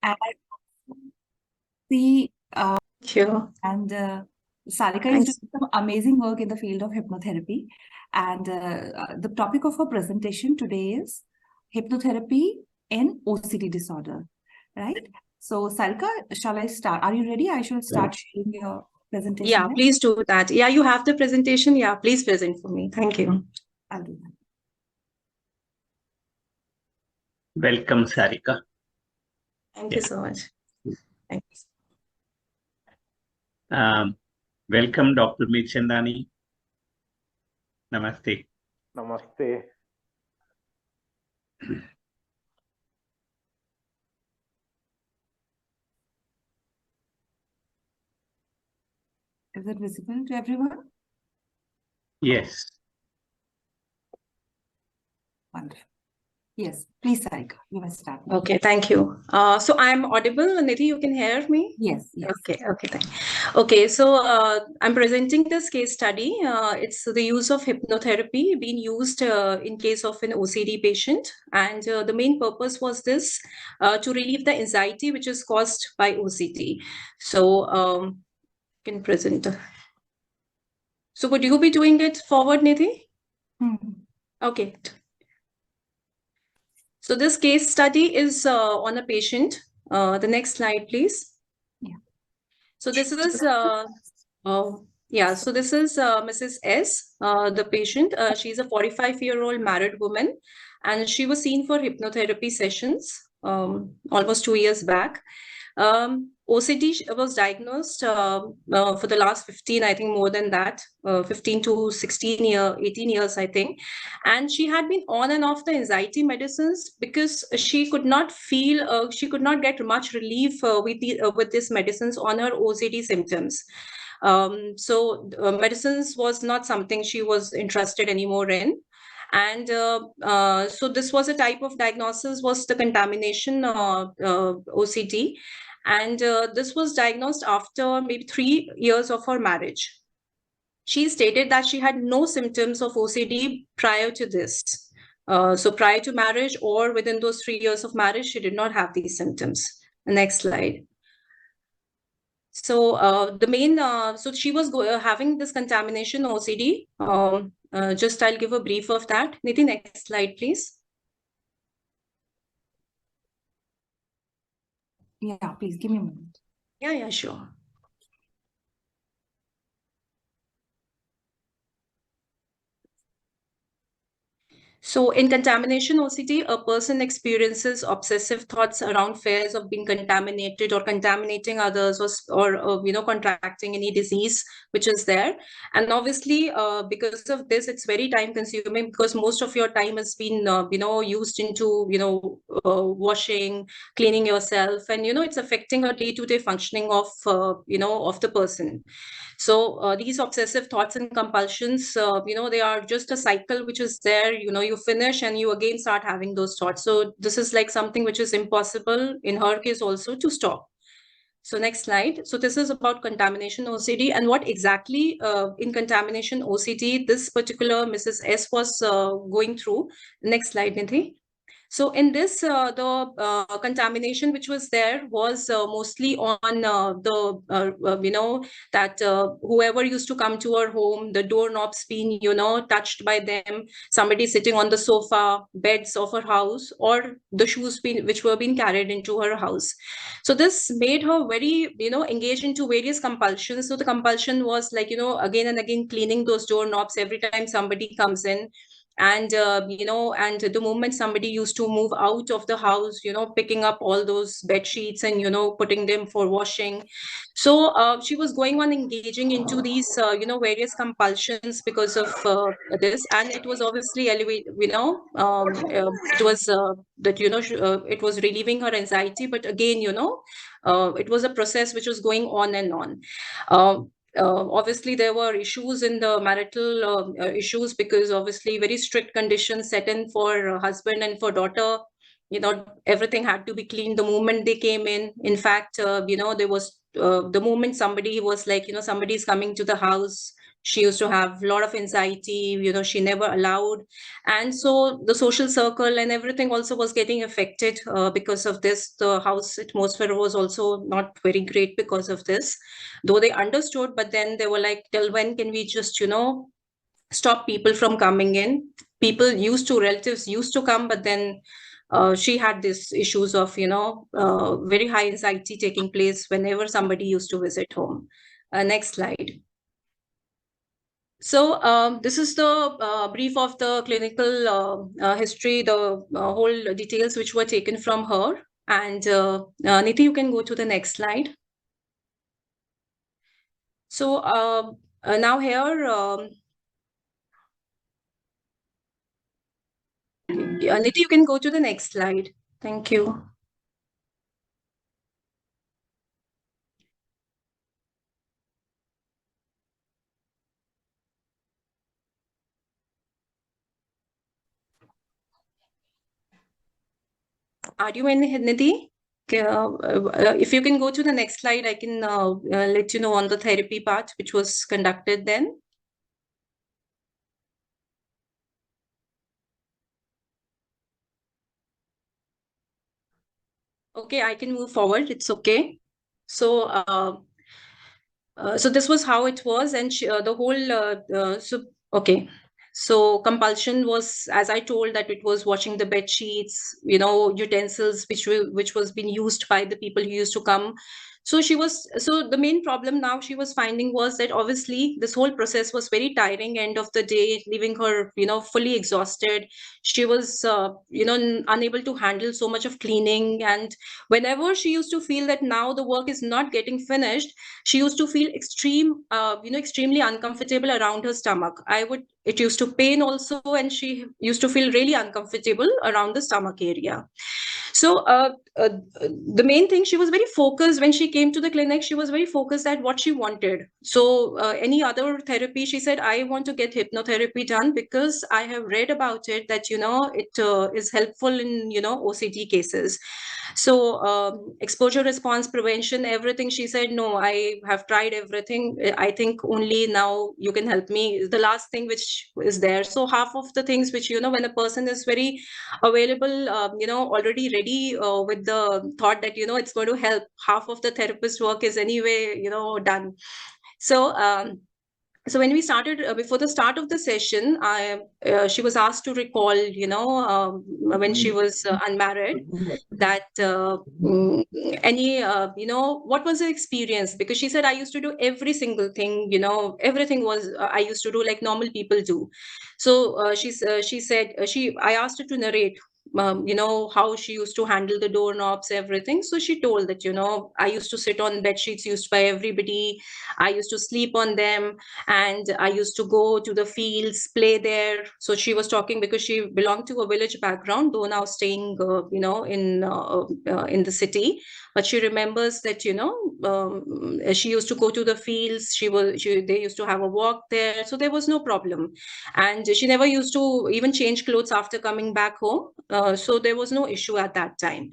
And I see, Sure. and Sarika is Thanks. doing some amazing work in the field of hypnotherapy. And the topic of our presentation today is hypnotherapy in OCD disorder, right? So, Sarika, shall I start? Are you ready? I shall start sharing your presentation Yeah, here. please do that. Yeah, you have the presentation. Yeah, please present for me. Thank you. I'll do that. Welcome, Sarika. Thank you so much. Thank you. Welcome, Dr. Mirchandani. Namaste. Namaste. Is it visible to everyone? Yes. Wonderful. Yes, please, Sarika, you may start now. Okay, thank you. So I'm audible, Nidhi, you can hear me? Yes, yes. Okay, so I'm presenting this case study. It's the use of hypnotherapy being used in case of an OCD patient. And the main purpose was this, to relieve the anxiety which is caused by OCD. So can present. So would you be doing it forward, Nidhi? Okay. So this case study is on a patient. The next slide, please. Yeah. So this is so this is Mrs. S, the patient. She's a 45-year-old married woman, and she was seen for hypnotherapy sessions almost 2 years back. OCD was diagnosed for the last 15, I think more than that, 15 to 18 years, I think. And she had been on and off the anxiety medicines because she could not she could not get much relief with these medicines on her OCD symptoms. So medicines was not something she was interested anymore in. And so this was a type of diagnosis, was the contamination OCD. And this was diagnosed after maybe 3 years of her marriage. She stated that she had no symptoms of OCD prior to this. So prior to marriage or within those 3 years of marriage, she did not have these symptoms. The next slide. So the main, so she was having this contamination OCD. Just I'll give a brief of that. Nidhi, next slide, please. Yeah, please give me a moment. Yeah, sure. So in contamination OCD, a person experiences obsessive thoughts around fears of being contaminated or contaminating others, or contracting any disease which is there. And obviously, because of this, it's very time consuming because most of your time has been, used into, washing, cleaning yourself, and, it's affecting a day-to-day functioning of the person. So these obsessive thoughts and compulsions, they are just a cycle which is there. You finish and you again start having those thoughts. So this is like something which is impossible in her case also to stop. So next slide. So this is about contamination OCD, and what exactly in contamination OCD this particular Mrs. S was going through. Next slide, Nidhi. So in this, the contamination which was there was mostly on that whoever used to come to her home, the doorknobs being, touched by them, somebody sitting on the sofa, beds of her house, or the shoes which were being carried into her house. So this made her very, engaged into various compulsions. So the compulsion was like, again and again cleaning those doorknobs every time somebody comes in. And and the moment somebody used to move out of the house, picking up all those bed sheets and putting them for washing. So she was going on engaging into these various compulsions because of this, and it was obviously it was that it was relieving her anxiety, but again it was a process which was going on and on. Obviously, there were issues in the marital issues because obviously very strict conditions set in for husband and for daughter. Everything had to be cleaned the moment they came in. In fact, there was the moment somebody was like, somebody's coming to the house, She used to have a lot of anxiety, she never allowed. And so the social circle and everything also was getting affected because of this. The house atmosphere was also not very great because of this, though they understood, but then they were like, till when can we just, stop people from coming in? Relatives used to come, but then she had these issues of, very high anxiety taking place whenever somebody used to visit home. Next slide. So this is the brief of the clinical history, the whole details which were taken from her. And Niti, you can go to the next slide. So now here, Niti, you can go to the next slide. Thank you. Are you in, Nidhi? If you can go to the next slide, I can let you know on the therapy part, which was conducted then. Okay, I can move forward. It's okay. So, so this was how it was, and the whole. Okay. So compulsion was, as I told, that it was washing the bed sheets, utensils which was being used by the people who used to come. So the main problem now she was finding was that obviously this whole process was very tiring, end of the day, leaving her, fully exhausted. She was, unable to handle so much of cleaning. And whenever she used to feel that now the work is not getting finished, she used to feel extremely uncomfortable around her stomach. It used to pain also, and she used to feel really uncomfortable around the stomach area. So the main thing, she was very focused when she came to the clinic. She was very focused at what she wanted. So any other therapy, she said, I want to get hypnotherapy done because I have read about it that, it is helpful in, OCD cases. So exposure response prevention, everything, she said, no, I have tried everything. I think only now you can help me. The last thing which is there. So half of the things which, when a person is very available, already ready with the thought that, it's going to help, half of the therapist work is anyway, done. So when we started, before the start of the session, she was asked to recall, when she was unmarried, that what was her experience? Because she said, I used to do every single thing, everything was, I used to do like normal people do. So she said, I asked her to narrate, how she used to handle the doorknobs, everything. So she told that, I used to sit on bed sheets used by everybody. I used to sleep on them, and I used to go to the fields, play there. So she was talking because she belonged to a village background, though now staying, in the city. But she remembers that, she used to go to the fields. They used to have a walk there. So there was no problem. And she never used to even change clothes after coming back home. So there was no issue at that time.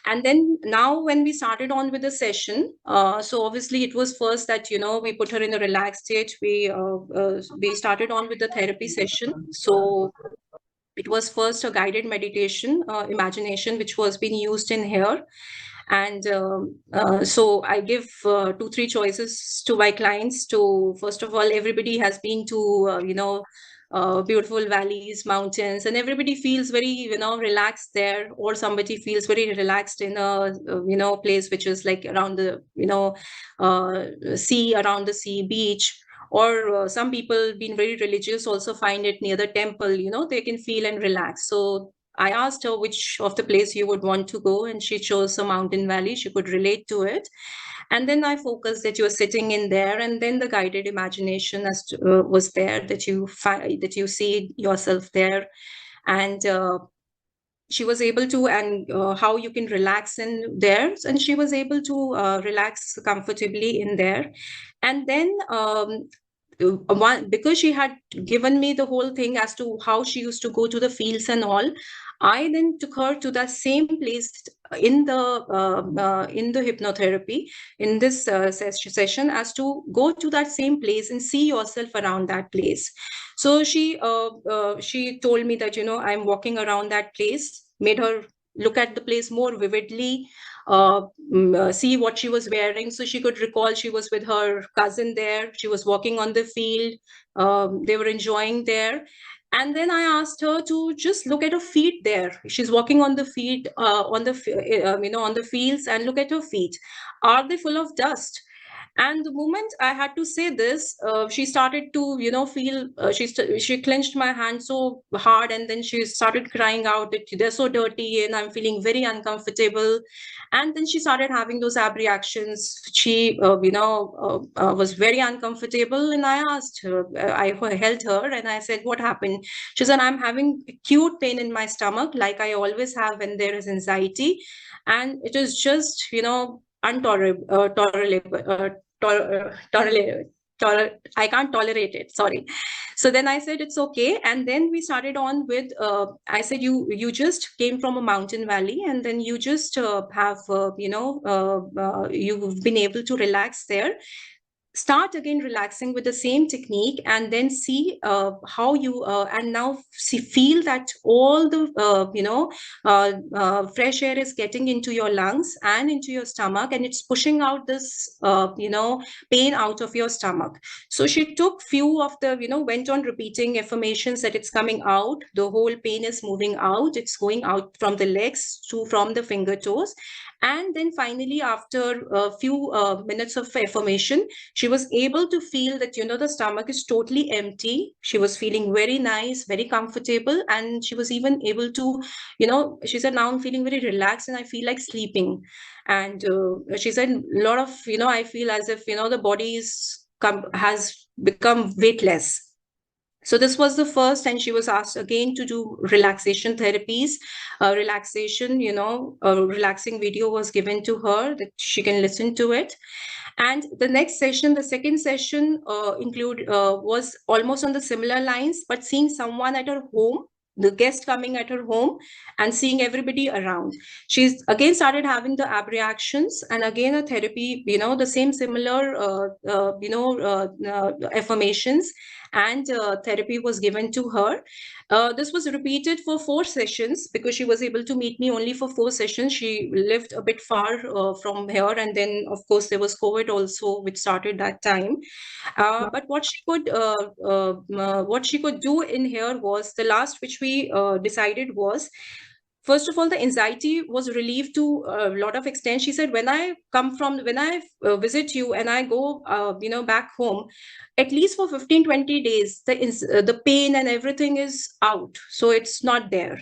And then now when we started on with the session, so obviously it was first that, we put her in a relaxed state. We started on with the therapy session. So it was first a guided meditation, imagination, which was being used in here. And so I give 2-3 choices to my clients to, first of all, everybody has been to, beautiful valleys, mountains, and everybody feels very, relaxed there, or somebody feels very relaxed in a, place which is like around the, sea, around the sea, beach. Or some people being very religious also find it near the temple, they can feel and relax. So I asked her which of the place you would want to go, and she chose a mountain valley. She could relate to it. And then I focused that you're sitting in there, and then the guided imagination was there, that you see yourself there. And she was able to, and how you can relax in there. And she was able to relax comfortably in there. And then because she had given me the whole thing as to how she used to go to the fields and all, I then took her to that same place in the hypnotherapy in this session as to go to that same place and see yourself around that place. So she told me that, I'm walking around that place, made her look at the place more vividly, see what she was wearing, so she could recall she was with her cousin there, she was walking on the field, they were enjoying there. And then I asked her to just look at her feet there. She's walking on the feet, on the fields, and look at her feet. Are they full of dust? And the moment I had to say this, she started to, feel, she clenched my hand so hard, and then she started crying out that they're so dirty and I'm feeling very uncomfortable. And then she started having those ab reactions. She, was very uncomfortable. And I asked her, I held her and I said, what happened? She said, I'm having acute pain in my stomach, like I always have when there is anxiety. And it is just, I can't tolerate it. Sorry. So then I said, it's okay. And then we started on with, I said, you just came from a mountain valley, and then you just have, you've been able to relax there. Start again relaxing with the same technique, and then see how you and now feel that all the fresh air is getting into your lungs and into your stomach, and it's pushing out this pain out of your stomach. So she took few of the went on repeating affirmations that it's coming out, the whole pain is moving out, it's going out from the legs to from the finger toes. And then finally, after a few minutes of affirmation, she was able to feel that, the stomach is totally empty. She was feeling very nice, very comfortable. And she was even able to, she said, now I'm feeling very relaxed and I feel like sleeping. And she said, a lot of, I feel as if, the body has become weightless. So this was the first, and she was asked again to do relaxation therapies. Relaxation, a relaxing video was given to her that she can listen to it. And the next session, the second session was almost on the similar lines, but seeing someone at her home, the guest coming at her home and seeing everybody around. She's again started having the ab reactions, and again a therapy, the same similar, affirmations and therapy was given to her. This was repeated for 4 sessions because she was able to meet me only for 4 sessions. She lived a bit far from here, and then of course there was COVID also, which started that time. But what she could do in here was the last which we decided was, first of all, the anxiety was relieved to a lot of extent. She said, when I visit you and I go, back home, at least for 15-20 days, the pain and everything is out. So it's not there.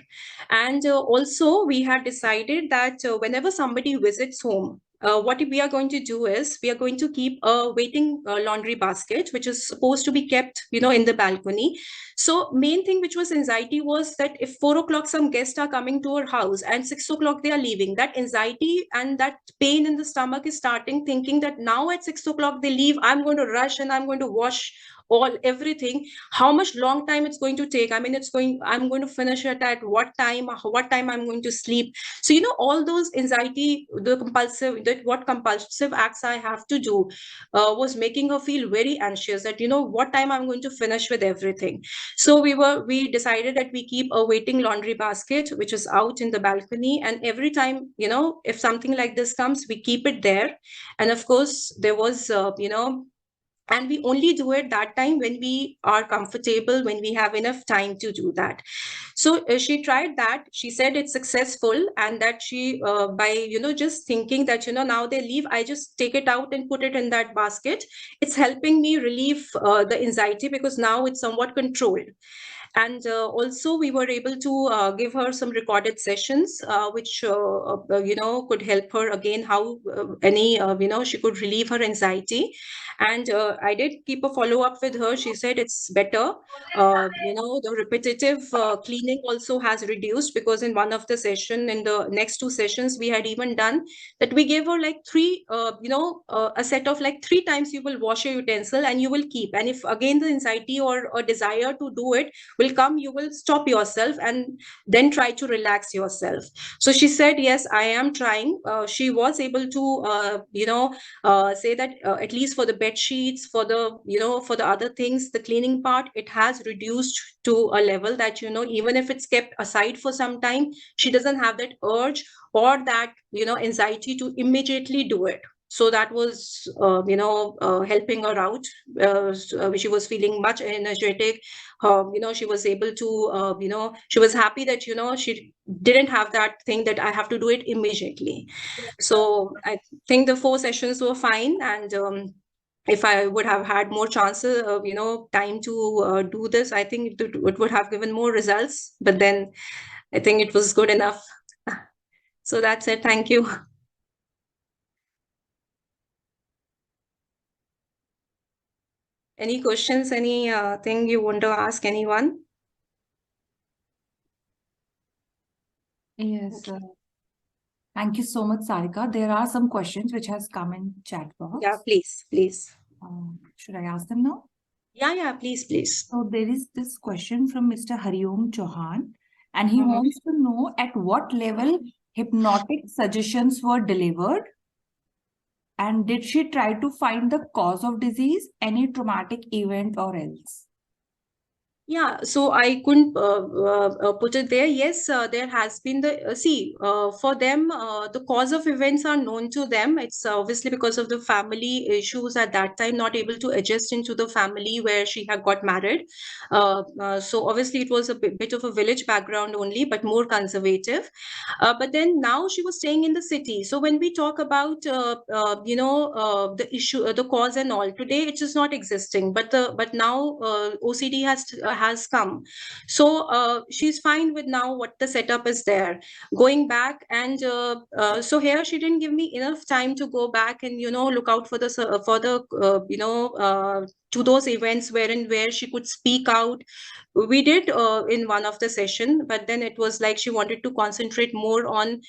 And also we had decided that whenever somebody visits home, what we are going to do is we are going to keep a waiting laundry basket, which is supposed to be kept, in the balcony. So main thing which was anxiety was that if 4 o'clock some guests are coming to our house and 6 o'clock they are leaving, that anxiety and that pain in the stomach is starting thinking that now at 6 o'clock they leave, I'm going to rush and I'm going to wash everything. How much long time it's going to take? I mean, I'm going to finish it at what time I'm going to sleep. So, all those anxiety, what compulsive acts I have to do was making her feel very anxious that, what time I'm going to finish with everything. So we decided that we keep a waiting laundry basket, which is out in the balcony. And every time, if something like this comes, we keep it there. And of course, there was, and we only do it that time when we are comfortable, when we have enough time to do that. So she tried that. She said it's successful, and that she, by, just thinking that, now they leave, I just take it out and put it in that basket. It's helping me relieve the anxiety because now it's somewhat controlled. And also we were able to give her some recorded sessions, which, could help her again, how she could relieve her anxiety. And I did keep a follow-up with her. She said it's better. The repetitive cleaning also has reduced, because in one of the session, in the next 2 sessions, we had even done that we gave her like 3, a set of like 3 times you will wash your utensil and you will keep. And if again the anxiety or a desire to do it will will come, you will stop yourself and then try to relax yourself. So she said, yes, I am trying. She was able to, say that at least for the bed sheets, for the, for the other things, the cleaning part, it has reduced to a level that, even if it's kept aside for some time, she doesn't have that urge or that, anxiety to immediately do it. So that was, helping her out. She was feeling much energetic. She was able to, she was happy that, she didn't have that thing that I have to do it immediately. So I think the 4 sessions were fine. And if I would have had more chances, time to do this, I think it would have given more results. But then I think it was good enough. So that's it. Thank you. Any questions? Any thing you want to ask anyone? Yes. Thank you so much, Sarika. There are some questions which has come in chat box. Yeah, please, please. Should I ask them now? Yeah, please, please. So there is this question from Mr. Hariom Chauhan, and he wants to know at what level hypnotic suggestions were delivered, and did she try to find the cause of disease, any traumatic event or else? Yeah, so I couldn't put it there. Yes, there has been the for them, the cause of events are known to them. It's obviously because of the family issues at that time, not able to adjust into the family where she had got married. So obviously it was a bit of a village background only, but more conservative. But then now she was staying in the city. So when we talk about the issue, the cause and all, today it is not existing. But now OCD has come. So she's fine with now what the setup is there. Going back and so here she didn't give me enough time to go back and look out for the to those events where she could speak out. We did in one of the session, but then it was like she wanted to concentrate more on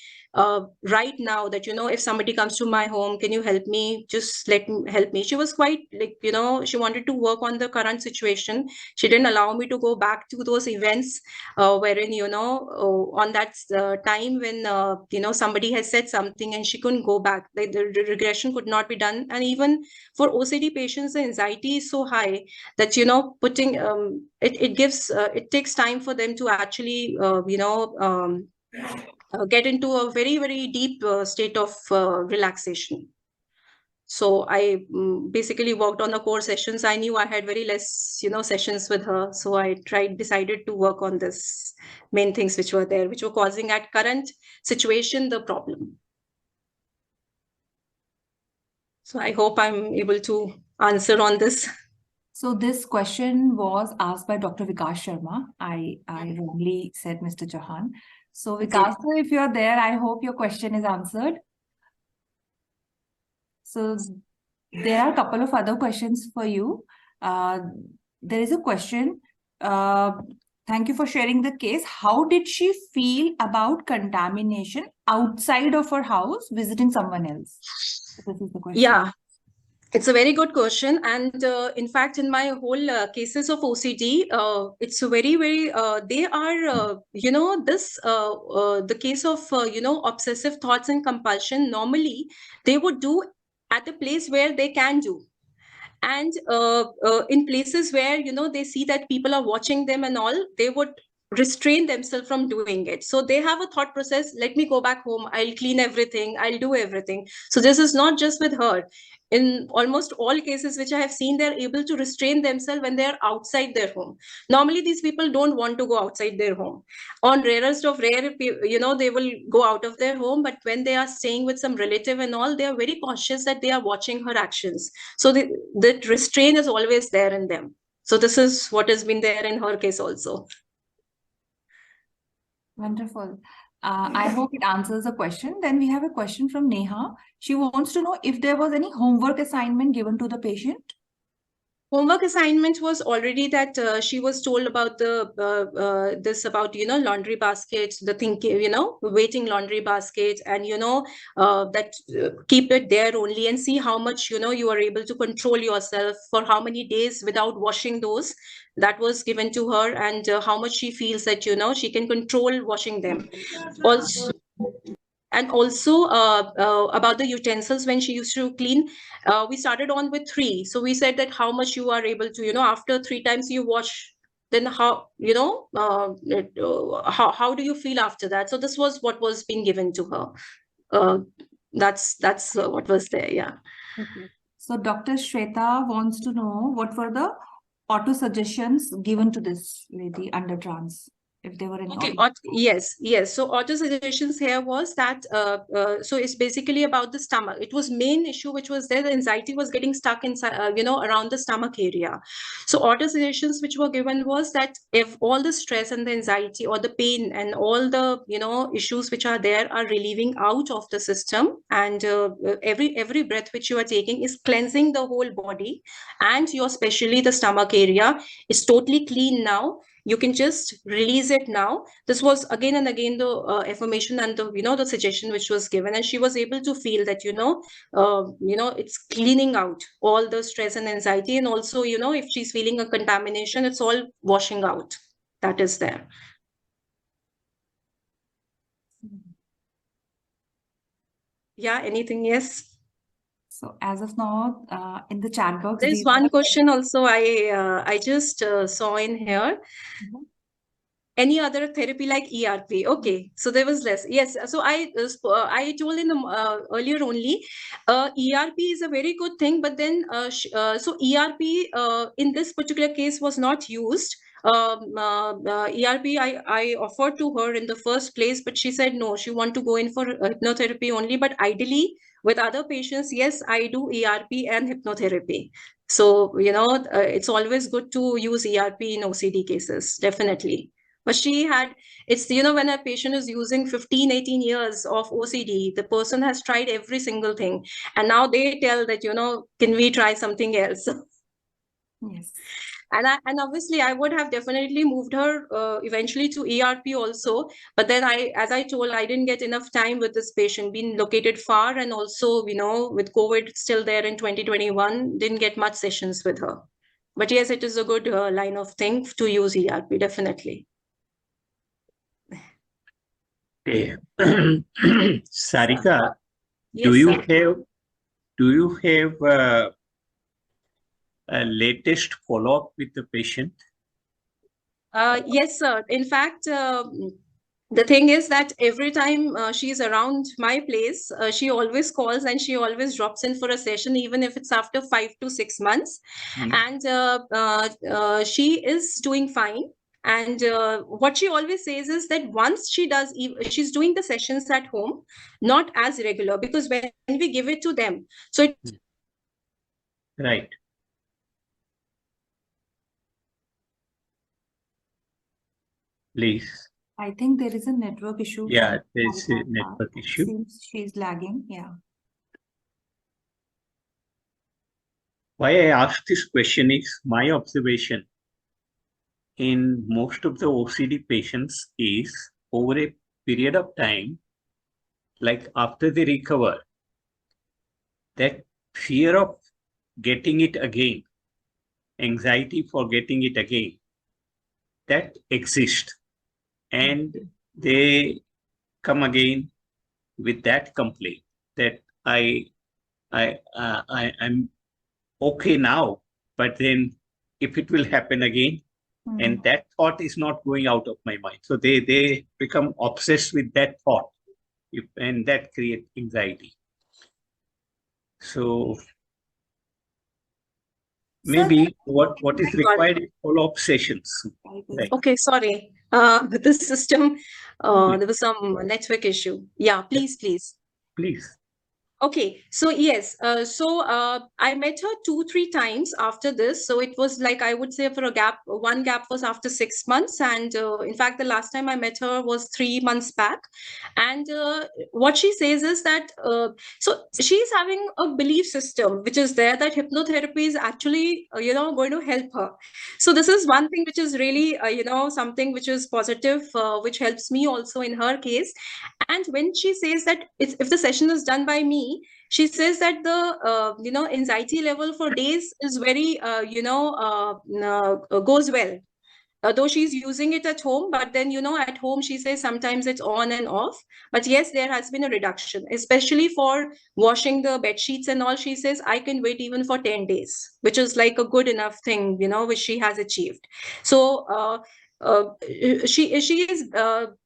right now that if somebody comes to my home, can you help me, just help me. She was quite like she wanted to work on the current situation. She didn't allow me to go back to those events wherein on that time when somebody has said something and she couldn't go back, like the regression could not be done. And even for OCD patients, the anxiety is so high that putting it takes time for them to actually get into a very, very deep state of relaxation. So I basically worked on the core sessions. I knew I had very less, sessions with her. So I decided to work on this main things which were there, which were causing at current situation the problem. So I hope I'm able to answer on this. So this question was asked by Dr. Vikas Sharma. I wrongly said Mr. Chauhan. So Vikas, if you're there, I hope your question is answered. So there are a couple of other questions for you. There is a question. Thank you for sharing the case. How did she feel about contamination outside of her house visiting someone else? This is the question. Yeah. It's a very good question. And in fact, in my whole cases of OCD, it's a very, very, they are, the case of, obsessive thoughts and compulsion, normally they would do at the place where they can do. And in places where, they see that people are watching them and all, they would restrain themselves from doing it. So they have a thought process, let me go back home, I'll clean everything, I'll do everything. So this is not just with her. In almost all cases which I have seen, they're able to restrain themselves when they're outside their home. Normally, these people don't want to go outside their home. On rarest of rare, they will go out of their home. But when they are staying with some relative and all, they are very conscious that they are watching her actions. So the restraint is always there in them. So this is what has been there in her case also. Wonderful. I hope it answers the question. Then we have a question from Neha. She wants to know if there was any homework assignment given to the patient. Homework assignment was already that she was told about the this about laundry baskets, the thinking, waiting laundry baskets, and that keep it there only and see how much you are able to control yourself for how many days without washing those. That was given to her, and how much she feels that she can control washing them. Also, and also about the utensils when she used to clean, we started on with 3. So we said that how much you are able to, after 3 times you wash, then how, how do you feel after that? So this was what was being given to her. That's what was there. Yeah. Okay. So Dr. Shweta wants to know what were the auto suggestions given to this lady under trance, if there were any. Okay. Yes. So auto suggestions here was that so it's basically about the stomach. It was main issue which was there. The anxiety was getting stuck inside, around the stomach area. So auto suggestions which were given was that if all the stress and the anxiety or the pain and all the issues which are there are relieving out of the system, and every breath which you are taking is cleansing the whole body, and your especially the stomach area is totally clean now. You can just release it now. This was again and again the affirmation and the the suggestion which was given, and she was able to feel that it's cleaning out all the stress and anxiety, and also if she's feeling a contamination, it's all washing out. That is there. Yeah, anything? Yes. So as of now, in the chat box, There's one question also I just saw in here. Any other therapy like ERP? Okay, so there was less. Yes, so I told in the earlier only, ERP is a very good thing, but then so ERP in this particular case was not used. ERP I offered to her in the first place, but she said no, she want to go in for hypnotherapy only. But ideally, with other patients, yes, I do ERP and hypnotherapy. So it's always good to use ERP in OCD cases, definitely. But she had, it's, when a patient is using 15, 18 years of OCD, the person has tried every single thing. And now they tell that, can we try something else? Yes. And obviously I would have definitely moved her eventually to ERP also. But then as I told, I didn't get enough time with this patient, being located far, and also, with COVID still there in 2021, didn't get much sessions with her. But yes, it is a good line of thing to use ERP, definitely. Okay. Sarika, Yes, do you sir. have a latest follow-up with the patient? Yes, sir. In fact, the thing is that every time she's around my place, she always calls and she always drops in for a session, even if it's after 5 to 6 months. And she is doing fine. And what she always says is that once she's doing the sessions at home, not as regular, because when we give it to them, so it's Right. Please. I think there is a network issue. Yeah, there's a network issue. Seems she's lagging. Yeah. Why I ask this question is my observation in most of the OCD patients is over a period of time, like after they recover, that fear of getting it again, anxiety for getting it again, that exists. And they come again with that complaint that I'm okay now, but then if it will happen again, and that thought is not going out of my mind. So they become obsessed with that thought, and that creates anxiety. So maybe what is required is follow-up sessions. Right. Okay, sorry. The system, there was some network issue. Yeah, please. Please. Okay, so yes, I met her 2, 3 times after this. So it was like, I would say, for a gap, one gap was after 6 months, and in fact, the last time I met her was 3 months back. And what she says is that so she's having a belief system which is there that hypnotherapy is actually going to help her. So this is one thing which is really something which is positive, which helps me also in her case. And when she says that if the session is done by me, she says that the anxiety level for days is very goes well, though she's using it at home. But then at home she says sometimes it's on and off. But yes, there has been a reduction, especially for washing the bed sheets and all. She says I can wait even for 10 days, which is like a good enough thing, which she has achieved. So she is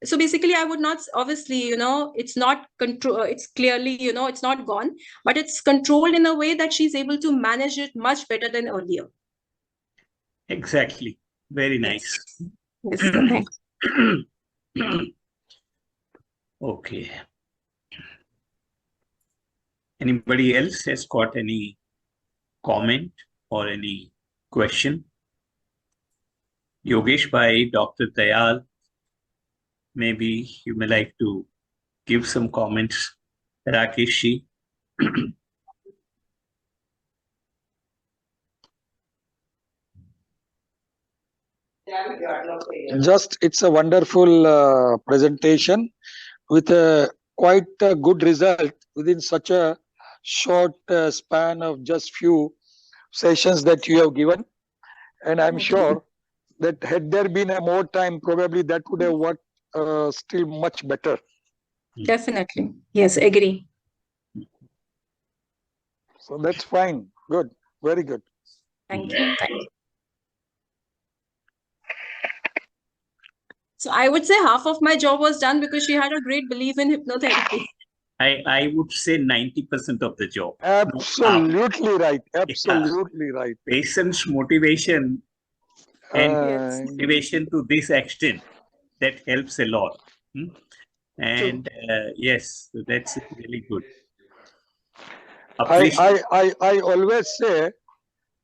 so basically, I would not, obviously, it's not control, it's clearly, it's not gone, but it's controlled in a way that she's able to manage it much better than earlier. Exactly. Very nice. Yes, so thanks. Okay. Anybody else has got any comment or any question? Yogesh Bhai, Dr. Dayal, maybe you may like to give some comments. Rakesh. Just, it's a wonderful presentation with a quite a good result within such a short span of just few sessions that you have given. And I'm sure that had there been a more time, probably that would have worked still much better. Definitely. Yes, agree. So that's fine. Good. Very good. Thank you. Thank you. So I would say half of my job was done because she had a great belief in hypnotherapy. I would say 90% of the job. Absolutely right. Absolutely right. Patient's motivation and Yes. motivation to this extent, that helps a lot. And yes, that's really good. I always say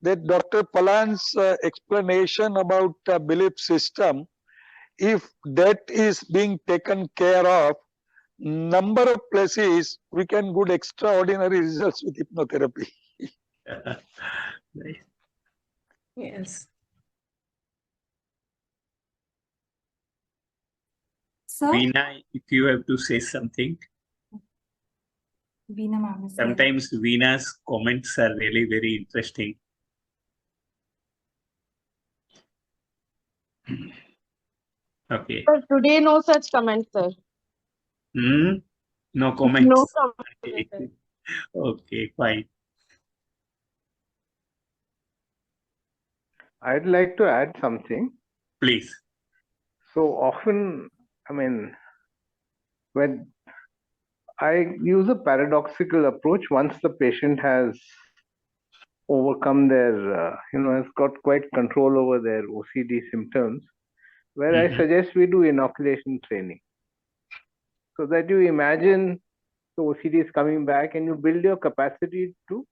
that Dr. Palan's explanation about belief system, if that is being taken care of, number of places we can get extraordinary results with hypnotherapy. Yes. Sir? Veena, if you have to say something. Veena ma'am is there. Sometimes Veena's comments are really very interesting. Okay. But today, no such comments, sir. No comments. No comments, sir. Okay, fine. I'd like to add something. Please. So often, I mean, when I use a paradoxical approach, once the patient has overcome their, has got quite control over their OCD symptoms, where I suggest we do inoculation training. So that you imagine the OCD is coming back and you build your capacity to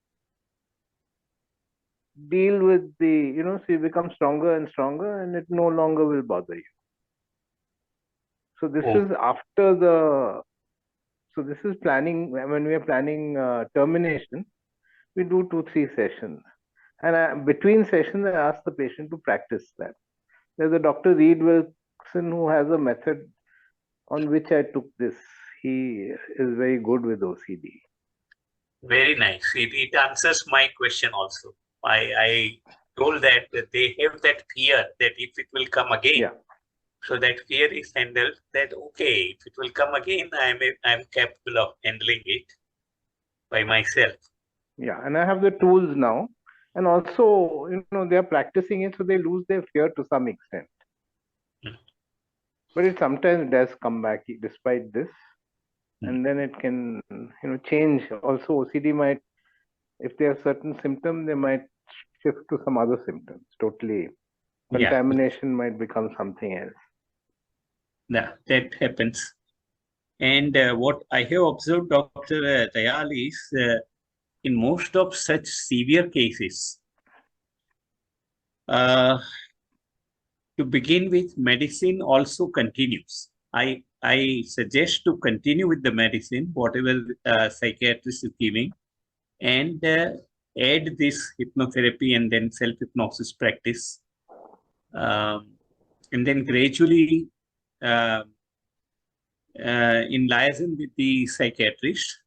deal with the, so you become stronger and stronger and it no longer will bother you. So this is after the, so this is planning, when we are planning termination, we do 2-3 sessions. And between sessions, I ask the patient to practice that. There's a Dr. Reed Wilson who has a method on which I took this. He is very good with OCD. Very nice. It answers my question also. I told that they have that fear that if it will come again. Yeah. So that fear is handled, that okay, if it will come again, I'm capable of handling it by myself. Yeah, and I have the tools now. And also, they are practicing it, so they lose their fear to some extent. But it sometimes does come back despite this. And then it can, change. Also, OCD might, if there are certain symptoms, they might shift to some other symptoms. Totally. Contamination might become something else. Yeah, that happens. And what I have observed, Dr. Dayal, is in most of such severe cases, to begin with, medicine also continues. I suggest to continue with the medicine, whatever psychiatrist is giving, and add this hypnotherapy and then self-hypnosis practice. And then gradually, in liaison with the psychiatrist,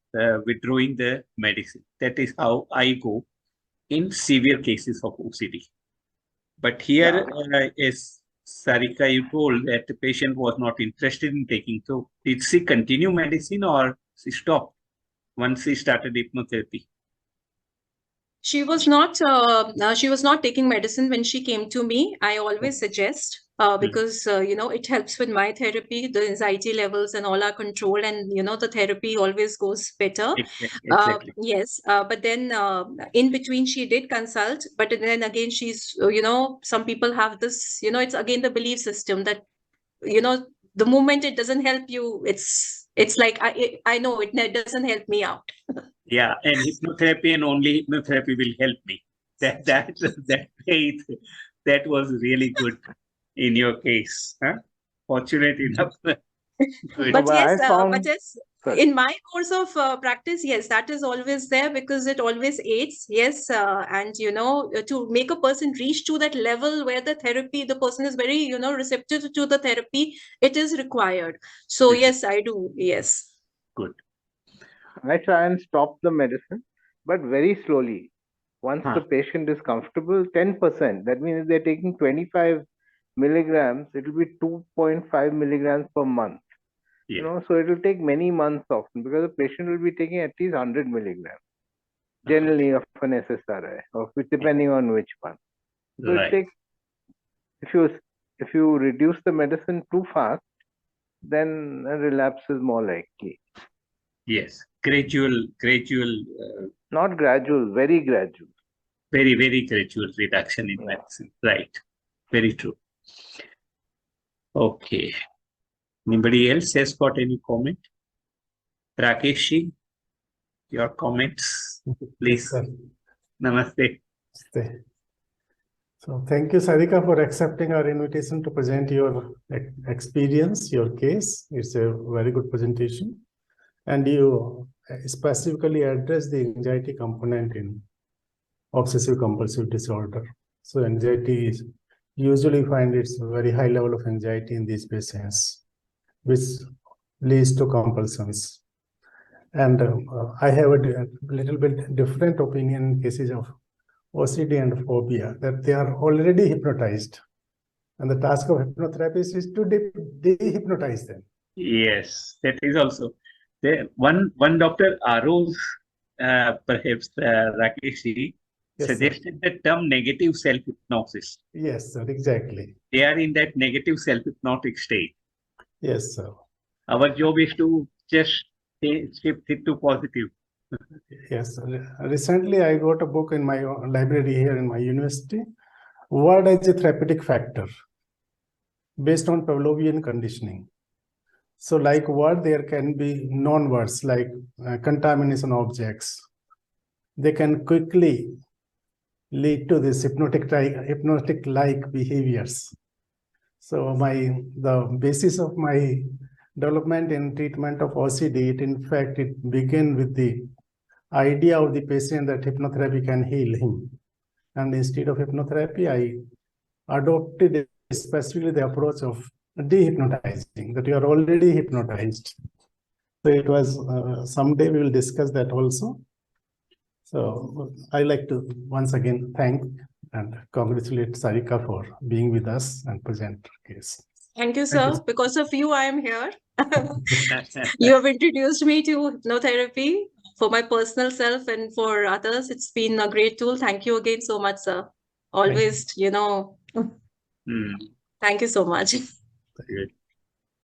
withdrawing the medicine. That is how I go in severe cases of OCD. But here, as Sarika, you told that the patient was not interested in taking. So did she continue medicine or she stopped once she started hypnotherapy? She was not taking medicine when she came to me. I always suggest because it helps with my therapy. The anxiety levels and all are controlled, and the therapy always goes better. Exactly. Yes, but then in between she did consult, but then again she's some people have this, it's again the belief system that the moment it doesn't help you, it's like I know it doesn't help me out. Yeah, and hypnotherapy and only hypnotherapy will help me. That faith, that was really good in your case. Huh? Fortunate enough. Good. But But I yes, found- Sorry. in my course of practice, yes, that is always there because it always aids. Yes, and to make a person reach to that level where the person is very receptive to the therapy, it is required. So Exactly. yes, I do. Yes. Good. I try and stop the medicine, but very slowly. Once the patient is comfortable, 10%. That means if they're taking 25 milligrams, it will be 2.5 milligrams per month. Yeah. So it will take many months often because the patient will be taking at least 100 milligrams, generally of an SSRI, depending on which one. So Right. it takes, if you reduce the medicine too fast, then a relapse is more likely. Yes. Gradual, Not gradual, very gradual. very, very gradual reduction in medicine. Right. Very true. Okay. Anybody else has got any comment? Rakeshji, your comments, please. Sir. Namaste. Namaste. So thank you, Sarika, for accepting our invitation to present your experience, your case. It's a very good presentation. And you specifically address the anxiety component in obsessive compulsive disorder. So anxiety is usually find it's a very high level of anxiety in these patients, which leads to compulsions. And I have a little bit different opinion in cases of OCD and phobia, that they are already hypnotized. And the task of hypnotherapist is to de-hypnotize them. Yes, that is also there. One Dr. Aros, perhaps Rakeshji, Yes, suggested the term negative self-hypnosis. Yes, sir, exactly. They are in that negative self-hypnotic state. Yes, sir. Our job is to just shift it to positive. Yes. Recently, I wrote a book in my library here in my university, Word as a Therapeutic Factor, based on Pavlovian conditioning. So like word, there can be non-words like contamination objects. They can quickly lead to this hypnotic-like behaviors. So the basis of my development in treatment of OCD, it began with the idea of the patient that hypnotherapy can heal him. And instead of hypnotherapy, I adopted specifically the approach of de-hypnotizing, that you are already hypnotized. So it was, someday we will discuss that also. So I like to once again thank and congratulate Sarika for being with us and present her case. Thank you, sir. Thank you. Because of you, I am here. You have introduced me to hypnotherapy for my personal self and for others. It's been a great tool. Thank you again so much, sir. Always, Mm. thank you so much. Good.